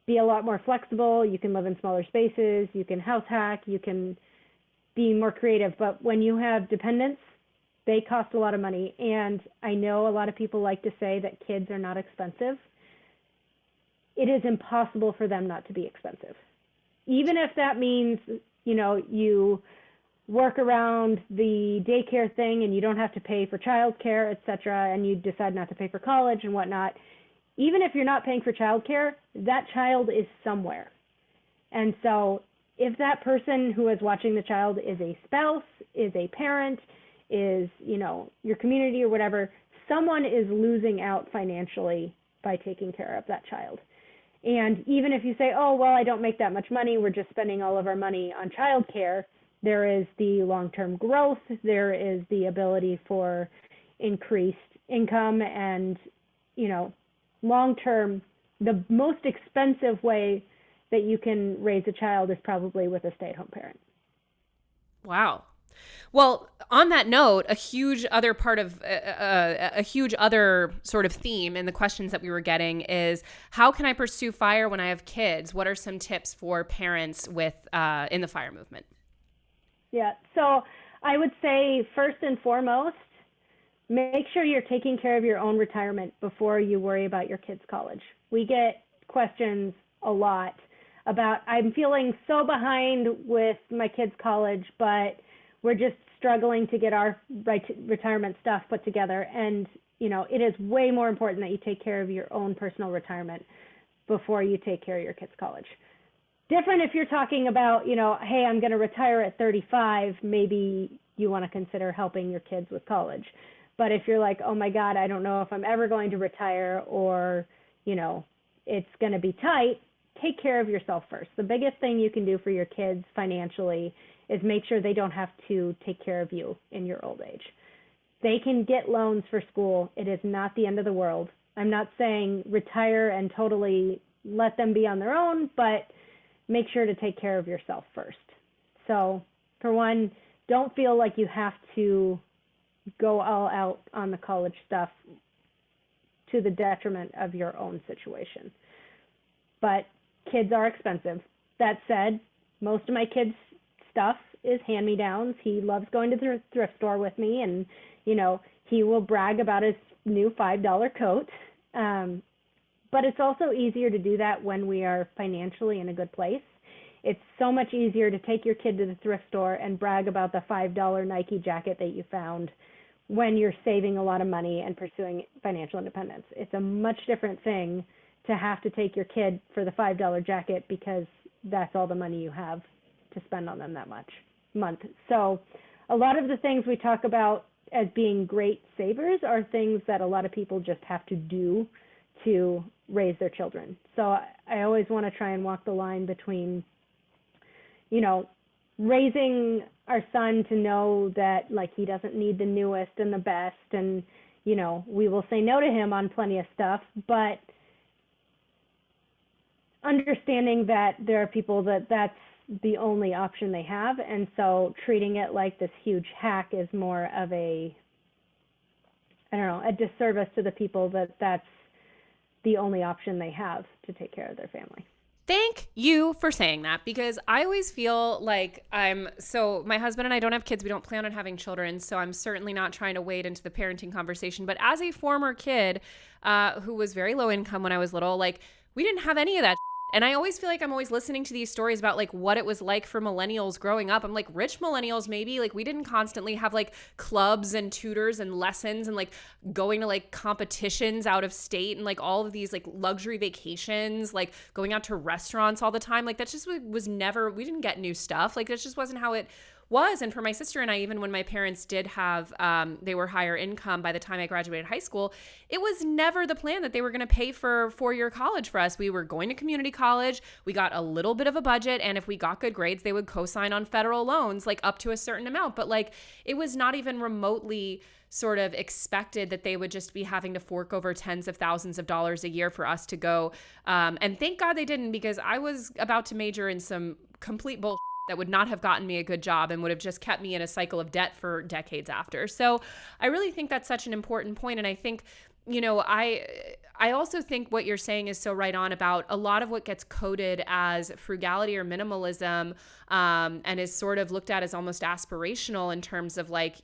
be a lot more flexible. You can live in smaller spaces. You can house hack. You can be more creative. But when you have dependents, they cost a lot of money. And I know a lot of people like to say that kids are not expensive. It is impossible for them not to be expensive. Even if that means, you work around the daycare thing and you don't have to pay for childcare, et cetera, and you decide not to pay for college and whatnot. Even if you're not paying for childcare, that child is somewhere. And so if that person who is watching the child is a spouse, is a parent, is, your community or whatever, someone is losing out financially by taking care of that child. And even if you say, oh, well, I don't make that much money, we're just spending all of our money on childcare, there is the long-term growth, there is the ability for increased income, and, long-term, the most expensive way that you can raise a child is probably with a stay-at-home parent. Wow. Well, on that note, a huge other part of a huge other sort of theme in the questions that we were getting is, how can I pursue FIRE when I have kids? What are some tips for parents with in the FIRE movement? Yeah, so I would say first and foremost, make sure you're taking care of your own retirement before you worry about your kids' college. We get questions a lot about, I'm feeling so behind with my kids' college, but we're just struggling to get our retirement stuff put together. And, it is way more important that you take care of your own personal retirement before you take care of your kids' college. Different if you're talking about, hey, I'm going to retire at 35, maybe you want to consider helping your kids with college. But if you're like, oh my God, I don't know if I'm ever going to retire, or, it's going to be tight, take care of yourself first. The biggest thing you can do for your kids financially is make sure they don't have to take care of you in your old age. They can get loans for school. It is not the end of the world. I'm not saying retire and totally let them be on their own, but make sure to take care of yourself first. So, for one, don't feel like you have to go all out on the college stuff to the detriment of your own situation. But kids are expensive. That said, most of my kids' stuff is hand-me-downs. He loves going to the thrift store with me, and, he will brag about his new $5 coat. But it's also easier to do that when we are financially in a good place. It's so much easier to take your kid to the thrift store and brag about the $5 Nike jacket that you found when you're saving a lot of money and pursuing financial independence. It's a much different thing to have to take your kid for the $5 jacket because that's all the money you have to spend on them that month. So a lot of the things we talk about as being great savers are things that a lot of people just have to do to raise their children. So I always want to try and walk the line between, raising our son to know that he doesn't need the newest and the best, and, we will say no to him on plenty of stuff, but understanding that there are people that's the only option they have, and so treating it like this huge hack is more of a disservice to the people that's the only option they have to take care of their family. Thank you for saying that, because I always feel like my husband and I don't have kids. We don't plan on having children. So I'm certainly not trying to wade into the parenting conversation. But as a former kid who was very low income when I was little, like we didn't have any of that. And I always feel like I'm always listening to these stories about like what it was like for millennials growing up. I'm like, rich millennials, maybe like we didn't constantly have like clubs and tutors and lessons and like going to like competitions out of state and like all of these like luxury vacations, like going out to restaurants all the time. Like that just was never, we didn't get new stuff. Like that just wasn't how it was. And for my sister and I, even when my parents did have, they were higher income by the time I graduated high school, it was never the plan that they were going to pay for 4-year college for us. We were going to community college. We got a little bit of a budget. And if we got good grades, they would co-sign on federal loans, like up to a certain amount. But like, it was not even remotely sort of expected that they would just be having to fork over tens of thousands of dollars a year for us to go. And thank God they didn't, because I was about to major in some complete bullshit that would not have gotten me a good job and would have just kept me in a cycle of debt for decades after. So I really think that's such an important point. And I think, I also think what you're saying is so right on about a lot of what gets coded as frugality or minimalism, and is sort of looked at as almost aspirational in terms of like,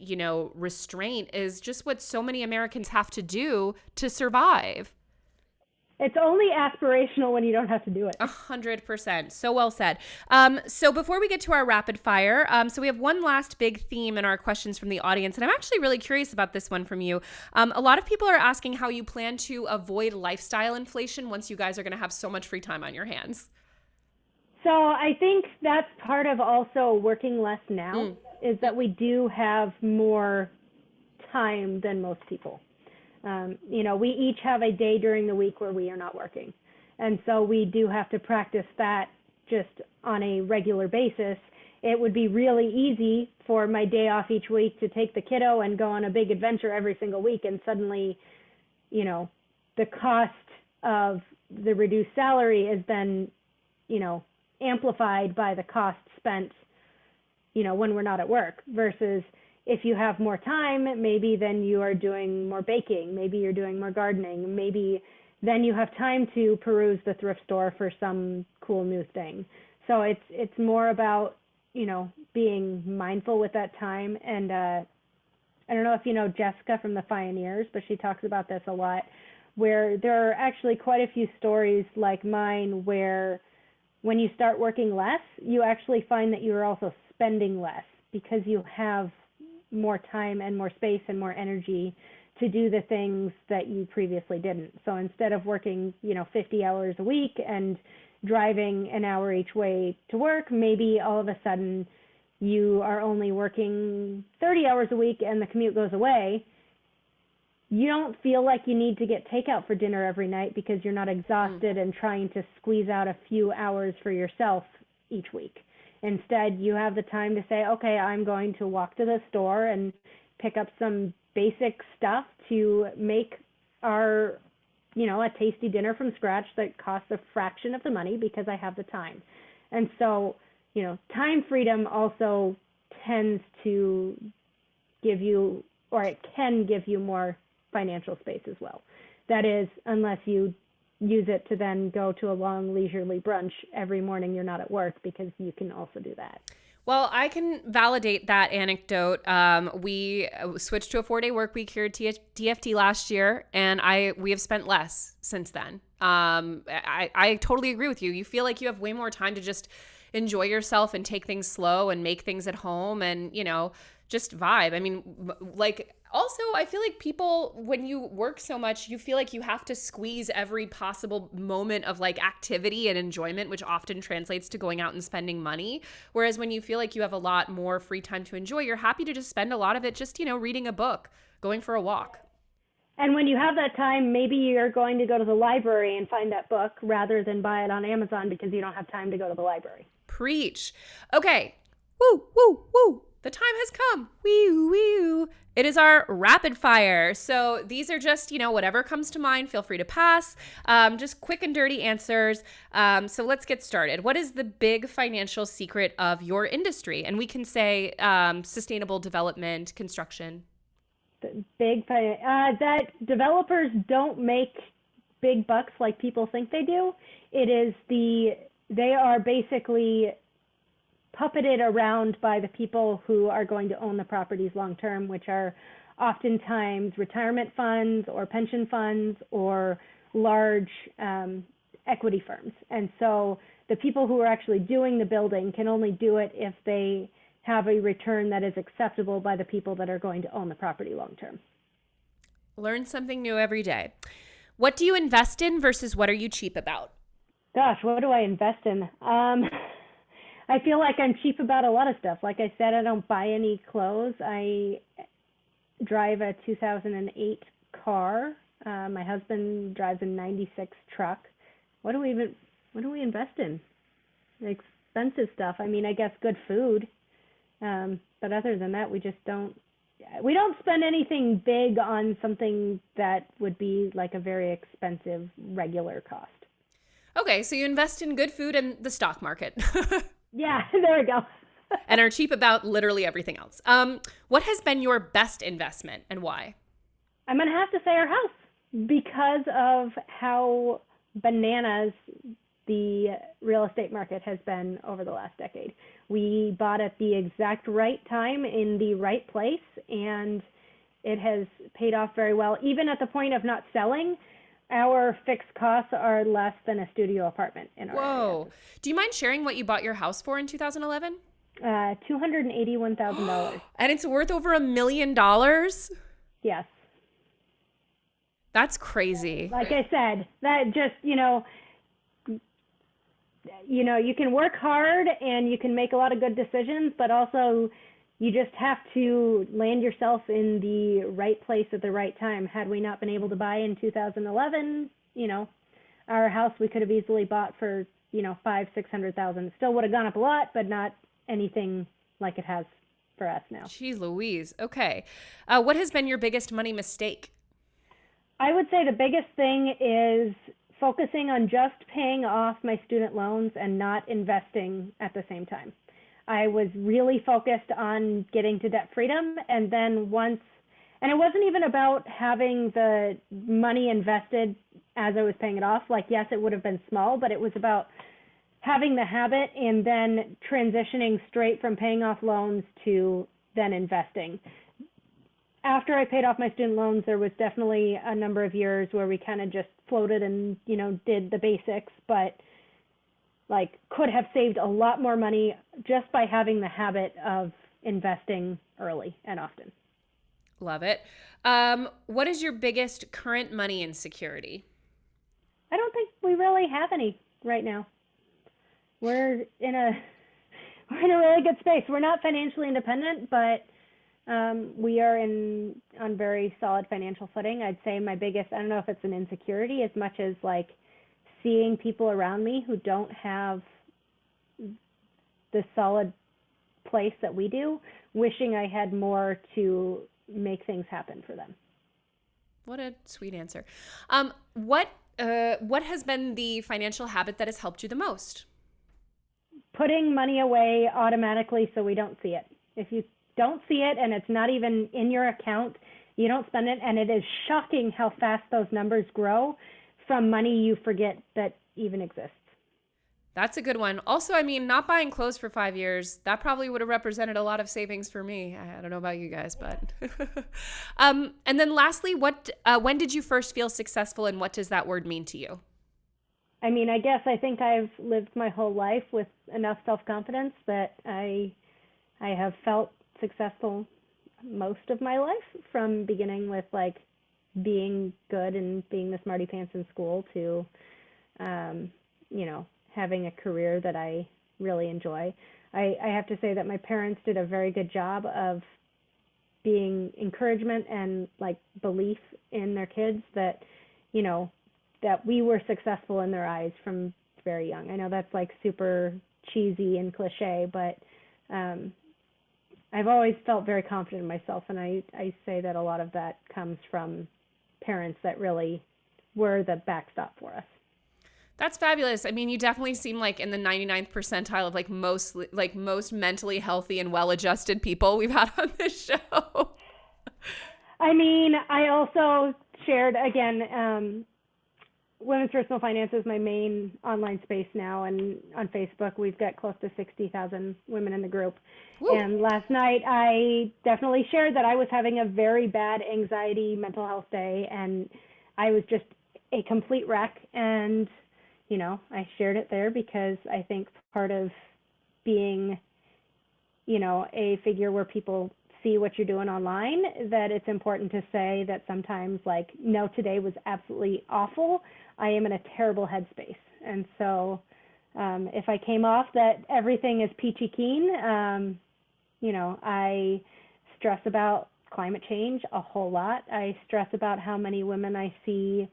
restraint, is just what so many Americans have to do to survive. It's only aspirational when you don't have to do it. 100%. So well said. So before we get to our rapid fire, so we have one last big theme in our questions from the audience, and I'm actually really curious about this one from you. A lot of people are asking how you plan to avoid lifestyle inflation once you guys are going to have so much free time on your hands. So I think that's part of also working less now, is that we do have more time than most people. We each have a day during the week where we are not working. And so we do have to practice that just on a regular basis. It would be really easy for my day off each week to take the kiddo and go on a big adventure every single week. And suddenly, the cost of the reduced salary is then, amplified by the cost spent, when we're not at work, versus if you have more time, maybe then you are doing more baking, maybe you're doing more gardening, maybe then you have time to peruse the thrift store for some cool new thing. So it's more about, being mindful with that time. And I don't know if you know Jessica from the Pioneers, but she talks about this a lot, where there are actually quite a few stories like mine where when you start working less, you actually find that you're also spending less because you have more time and more space and more energy to do the things that you previously didn't. So instead of working, 50 hours a week and driving an hour each way to work, maybe all of a sudden you are only working 30 hours a week and the commute goes away. You don't feel like you need to get takeout for dinner every night because you're not exhausted and trying to squeeze out a few hours for yourself each week. Instead, you have the time to say, okay, I'm going to walk to the store and pick up some basic stuff to make our, a tasty dinner from scratch that costs a fraction of the money because I have the time. And so, time freedom also tends to give you, or it can give you more financial space as well. That is, unless you use it to then go to a long leisurely brunch every morning you're not at work, because you can also do that. Well, I can validate that anecdote. We switched to a 4-day work week here at DFT last year, and we have spent less since then. I totally agree with you. You feel like you have way more time to just enjoy yourself and take things slow and make things at home and, just vibe. I mean, like, also, I feel like people, when you work so much, you feel like you have to squeeze every possible moment of like activity and enjoyment, which often translates to going out and spending money. Whereas when you feel like you have a lot more free time to enjoy, you're happy to just spend a lot of it just, reading a book, going for a walk. And when you have that time, maybe you're going to go to the library and find that book rather than buy it on Amazon because you don't have time to go to the library. Preach. Okay. Woo, woo, woo. The time has come. Wee, wee. It is our rapid fire. So these are just, whatever comes to mind. Feel free to pass. Just quick and dirty answers. So let's get started. What is the big financial secret of your industry? And we can say sustainable development, construction. That developers don't make big bucks like people think they do. It is the they are basically puppeted around by the people who are going to own the properties long term, which are oftentimes retirement funds or pension funds or large equity firms. And so the people who are actually doing the building can only do it if they have a return that is acceptable by the people that are going to own the property long term. Learn something new every day. What do you invest in versus what are you cheap about? Gosh, what do I invest in? I feel like I'm cheap about a lot of stuff. Like I said, I don't buy any clothes. I drive a 2008 car. My husband drives a 96 truck. What do we invest in? Expensive stuff. I mean, I guess good food. But other than that, we don't spend anything big on something that would be like a very expensive regular cost. Okay, so you invest in good food and the stock market. Yeah, there we go. And are cheap about literally everything else. What has been your best investment and why? I'm going to have to say our house, because of how bananas the real estate market has been over the last decade. We bought at the exact right time in the right place, and it has paid off very well. Even at the point of not selling, our fixed costs are less than a studio apartment in our area. Do you mind sharing what you bought your house for in 2011? $281,000. And it's worth over $1 million? Yes. That's crazy. Like I said, that just, you can work hard and you can make a lot of good decisions, but also you just have to land yourself in the right place at the right time. Had we not been able to buy in 2011, our house we could have easily bought for, $500,000-$600,000. Still would have gone up a lot, but not anything like it has for us now. Jeez Louise. Okay. What has been your biggest money mistake? I would say the biggest thing is focusing on just paying off my student loans and not investing at the same time. I was really focused on getting to debt freedom, and then and it wasn't even about having the money invested as I was paying it off. Like, yes, it would have been small, but it was about having the habit and then transitioning straight from paying off loans to then investing. After I paid off my student loans, there was definitely a number of years where we kind of just floated and, did the basics, but could have saved a lot more money just by having the habit of investing early and often. Love it. What is your biggest current money insecurity? I don't think we really have any right now. We're in a really good space. We're not financially independent, but we are on very solid financial footing. I'd say my biggest, I don't know if it's an insecurity as much as seeing people around me who don't have the solid place that we do, wishing I had more to make things happen for them. What a sweet answer. What has been the financial habit that has helped you the most? Putting money away automatically so we don't see it. If you don't see it and it's not even in your account, you don't spend it, and it is shocking how fast those numbers grow from money you forget that even exists. That's a good one. Also, I mean, not buying clothes for 5 years, that probably would have represented a lot of savings for me. I don't know about you guys, but. And then lastly, when did you first feel successful, and what does that word mean to you? I mean, I think I've lived my whole life with enough self-confidence that I have felt successful most of my life, from beginning with being good and being the smarty pants in school to, having a career that I really enjoy. I have to say that my parents did a very good job of being encouragement and belief in their kids that, that we were successful in their eyes from very young. I know that's super cheesy and cliche, but I've always felt very confident in myself, and I say that a lot of that comes from parents that really were the backstop for us. That's fabulous. I mean, you definitely seem in the 99th percentile of most mentally healthy and well-adjusted people we've had on this show. I mean, I also shared, again, Women's Personal Finance is my main online space now, and on Facebook we've got close to 60,000 women in the group. Woo. And last night I definitely shared that I was having a very bad anxiety mental health day, and I was just a complete wreck. And, I shared it there because I think part of being, a figure where people see what you're doing online, that it's important to say that sometimes, like, no, today was absolutely awful. I am in a terrible headspace. And so if I came off that everything is peachy keen, I stress about climate change a whole lot. I stress about how many women I see,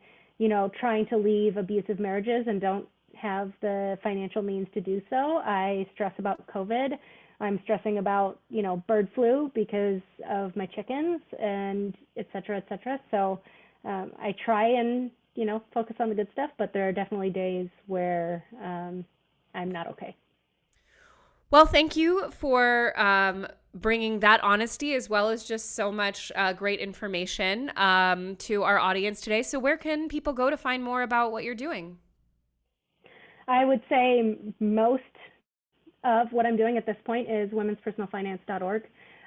trying to leave abusive marriages and don't have the financial means to do so. I stress about COVID. I'm stressing about, bird flu because of my chickens, and et cetera, et cetera. So I try and, focus on the good stuff, but there are definitely days where I'm not okay. Well, thank you for bringing that honesty as well as just so much great information to our audience today. So where can people go to find more about what you're doing? I would say most of what I'm doing at this point is womenspersonalfinance.org.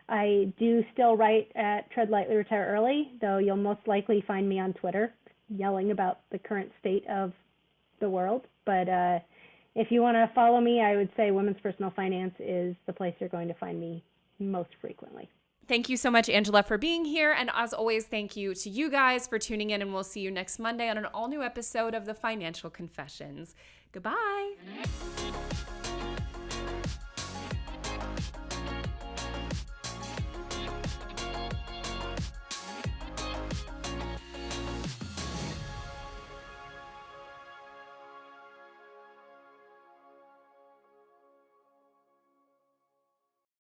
I do still write at Tread Lightly, Retire Early, though you'll most likely find me on Twitter yelling about the current state of the world. But if you want to follow me, I would say Women's Personal Finance is the place you're going to find me most frequently. Thank you so much, Angela, for being here. And as always, thank you to you guys for tuning in, and we'll see you next Monday on an all-new episode of The Financial Confessions. Goodbye.